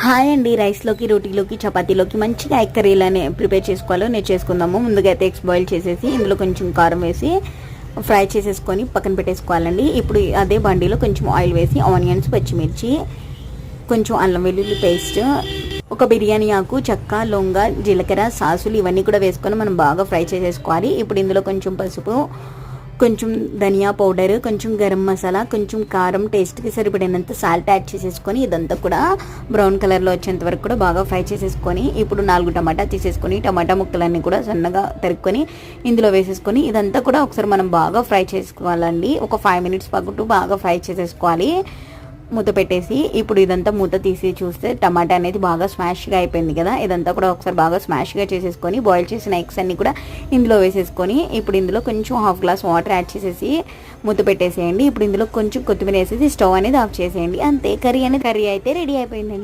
Hi అండి, రైస్లోకి రోటీలోకి చపాతీలోకి మంచిగా ఎగ్ కర్రీలని ప్రిపేర్ చేసుకోవాలో చేసుకుందాము. ముందుగా అయితే ఎగ్స్ బాయిల్ చేసేసి ఇందులో కొంచెం కారం వేసి ఫ్రై చేసేసుకొని పక్కన పెట్టేసుకోవాలండి. ఇప్పుడు అదే బండిలో కొంచెం ఆయిల్ వేసి ఆనియన్స్, పచ్చిమిర్చి, కొంచెం అల్లం వెల్లుల్లి పేస్ట్, ఒక బిర్యానీ ఆకు, చెక్క, లొంగ, జీలకర్ర, సాసులు ఇవన్నీ కూడా వేసుకొని మనం బాగా ఫ్రై చేసేసుకోవాలి. ఇప్పుడు ఇందులో కొంచెం పసుపు, కొంచెం ధనియా పౌడర్, కొంచెం గరం మసాలా, కొంచెం కారం, టేస్ట్కి సరిపడినంత సాల్ట్ యాడ్ చేసేసుకొని ఇదంతా కూడా బ్రౌన్ కలర్లో వచ్చేంత వరకు కూడా బాగా ఫ్రై చేసేసుకొని ఇప్పుడు 4 టమాటా తీసేసుకొని టమాటా ముక్కలన్నీ కూడా సన్నగా తరుక్కొని ఇందులో వేసేసుకొని ఇదంతా కూడా ఒకసారి మనం బాగా ఫ్రై చేసుకోవాలండి. ఒక 5 మినిట్స్ పాటు బాగా ఫ్రై చేసేసుకోవాలి. మూత పెట్టేసి ఇప్పుడు ఇదంతా మూత తీసి చూస్తే టమాటా అనేది బాగా స్మాష్గా అయిపోయింది కదా. ఇదంతా కూడా ఒకసారి బాగా స్మాష్గా చేసేసుకొని బాయిల్ చేసిన ఎగ్స్ అన్ని కూడా ఇందులో వేసేసుకొని ఇప్పుడు ఇందులో కొంచెం హాఫ్ గ్లాస్ వాటర్ యాడ్ చేసేసి మూత పెట్టేసేయండి. ఇప్పుడు ఇందులో కొంచెం కొత్తిమీర వేసేసి స్టవ్ అనేది ఆఫ్ చేసేయండి. అంతే, కర్రీ అయితే రెడీ అయిపోయిందండి.